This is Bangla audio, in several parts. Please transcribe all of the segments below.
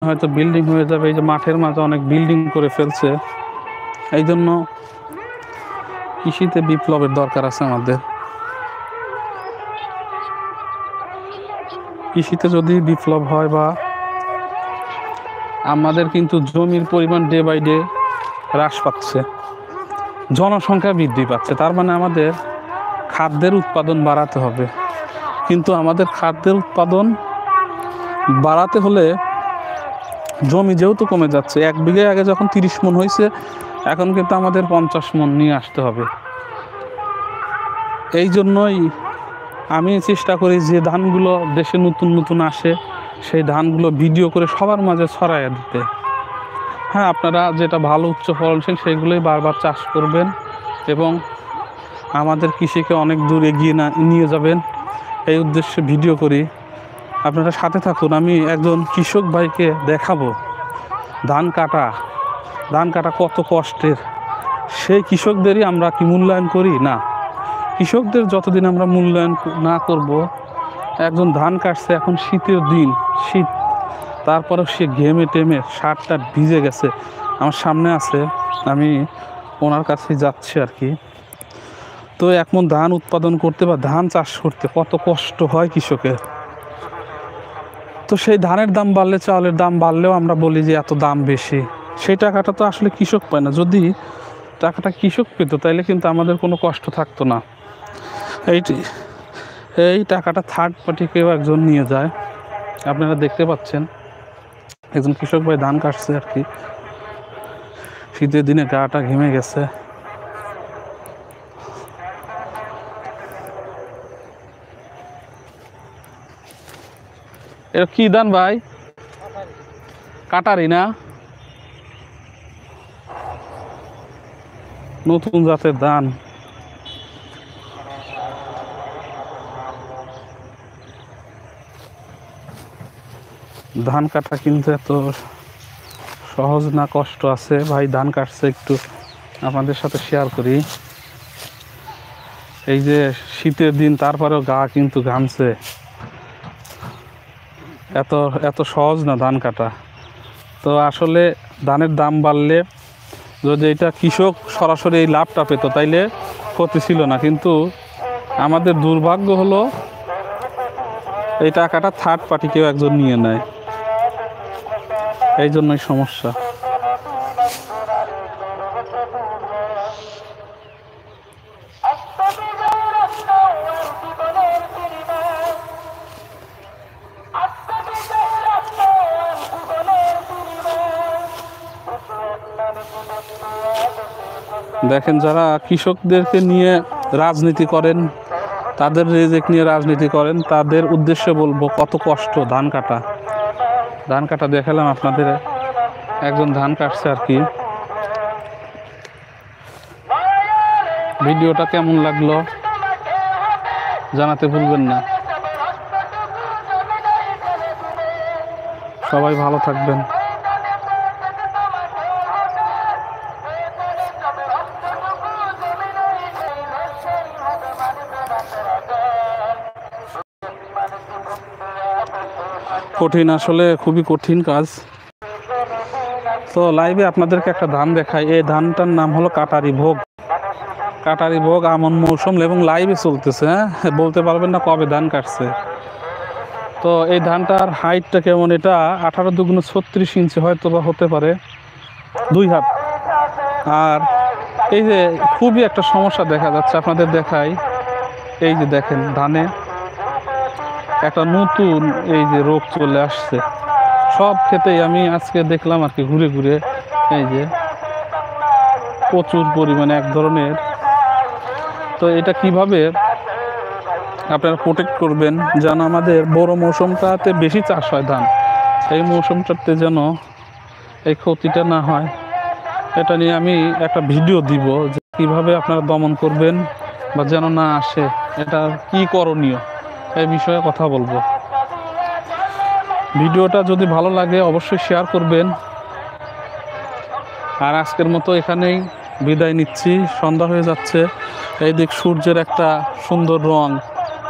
হয়তো বিল্ডিং হয়ে যাবে। এই যে মাঠের মাঝে অনেক বিল্ডিং করে ফেলছে, এই জন্য কৃষিতে বিপ্লবের দরকার আছে। আমাদের কৃষিতে যদি বিপ্লব হয় বা আমাদের কিন্তু জমির পরিমাণ ডে বাই ডে হ্রাস পাচ্ছে, জনসংখ্যা বৃদ্ধি পাচ্ছে, তার মানে আমাদের খাদ্যের উৎপাদন বাড়াতে হবে। কিন্তু আমাদের খাদ্যের উৎপাদন বাড়াতে হলে জমি যেহেতু কমে যাচ্ছে, 1 বিঘে আগে যখন 30 মণ হয়েছে, এখন কিন্তু আমাদের 50 মণ নিয়ে আসতে হবে। এই জন্যই আমি চেষ্টা করি যে ধানগুলো দেশে নতুন নতুন আসে সেই ধানগুলো ভিডিও করে সবার মাঝে ছড়াইয়া দিতে। হ্যাঁ, আপনারা যেটা ভালো উচ্চ ফলনশীল সেইগুলোই বারবার চাষ করবেন এবং আমাদের কৃষিকে অনেক দূর এগিয়ে নিয়ে যাবেন, এই উদ্দেশ্যে ভিডিও করি। আপনারা সাথে থাকুন। আমি একজন কৃষক ভাইকে দেখাবো ধান কাটা কত কষ্টের। সেই কৃষকদেরই আমরা কি মূল্যায়ন করি না? কৃষকদের যতদিন আমরা মূল্যায়ন না করব, একজন ধান কাটছে, এখন শীতের দিন, শীত, তারপরেও সে ঘেমে টেমে শার্টটা ভিজে গেছে, আমার সামনে আছে, আমি ওনার কাছে যাচ্ছি আর কি। তো এক মণ ধান উৎপাদন করতে বা ধান চাষ করতে কত কষ্ট হয় কৃষকের। তো সেই ধানের দাম বাড়লে, চাউলের দাম বাড়লেও আমরা বলি যে এত দাম বেশি। সেই টাকাটা তো আসলে কৃষক পায় না। যদি টাকাটা কৃষক পেত তাইলে কিন্তু আমাদের কোনো কষ্ট থাকতো না। এই টাকাটা থার্ড পার্টি কেউ একজন নিয়ে যায়। আপনারা দেখতে পাচ্ছেন একজন কৃষক ভাই ধান কাটছে আর কি, শীতের দিনে গাটা ঘেমে গেছে। এটা কি ধান ভাই? কাটারি না? নতুন জাতের ধান। ধান কাটা কিন্তু এত সহজ না, কষ্ট আছে। ভাই ধান কাটছে, একটু আপনাদের সাথে শেয়ার করি। এই যে শীতের দিন, তারপরেও গা কিন্তু ঘামছে। এত সহজ না ধান কাটা। তো আসলে ধানের দাম বাড়লে যদি এটা কৃষক সরাসরি এই লাভটা পেত তাইলে ক্ষতি ছিল না। কিন্তু আমাদের দুর্ভাগ্য হলো এই টাকাটা থার্ড পার্টি কেউ একজন নিয়ে নেয়, এই জন্যই সমস্যা। দেখেন, যারা কৃষকদেরকে নিয়ে রাজনীতি করেন, তাদের রিজিক নিয়ে রাজনীতি করেন, তাদের উদ্দেশ্যে বলবো কত কষ্ট ধান কাটা দেখালাম আপনাদের। একজন ধান কাটছে আর কি। ভিডিওটা কেমন লাগলো জানাতে ভুলবেন না। সবাই ভালো থাকবেন। কঠিন, আসলে খুবই কঠিন কাজ। তো লাইভে আপনাদেরকে একটা ধান দেখাই। এই ধানটার নাম হলো কাটারি ভোগ আমন মৌসুম এবং লাইভে চলতেছে। হ্যাঁ, বলতে পারবেন না কবে ধান কাটছে। তো এই ধানটার হাইটটা কেমন? এটা 18 দুগুণ 36 ইঞ্চি হয়তো বা হতে পারে, 2 হাত। আর এই যে খুবই একটা সমস্যা দেখা যাচ্ছে, আপনাদের দেখাই। এই যে দেখেন, ধানে একটা নতুন এই যে রোগ চলে আসছে সব ক্ষেতেই। আমি আজকে দেখলাম আর কি ঘুরে ঘুরে, এই যে প্রচুর পরিমাণে এক ধরনের। তো এটা কিভাবে আপনারা প্রোটেক্ট করবেন যেন আমাদের বড় মৌসুমটাতে বেশি চাষ হয় ধান, এই মৌসুমটাতে যেন এই ক্ষতিটা না হয়, এটা নিয়ে আমি একটা ভিডিও দিব যে কীভাবে আপনারা দমন করবেন বা যেন না আসে, এটা কি করণীয়, এই বিষয়ে কথা বলবো। ভিডিওটা যদি ভালো লাগে অবশ্যই শেয়ার করবেন। আর আজকের মতো এখানেই বিদায় নিচ্ছি। সন্ধ্যা হয়ে যাচ্ছে। এই দিক সূর্যের একটা সুন্দর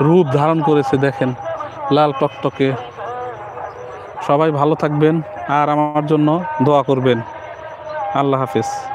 রূপ ধারণ করেছে, দেখেন, লাল টকটকে। সবাই ভালো থাকবেন। আর আমার জন্য দোয়া করবেন। আল্লাহ হাফেজ।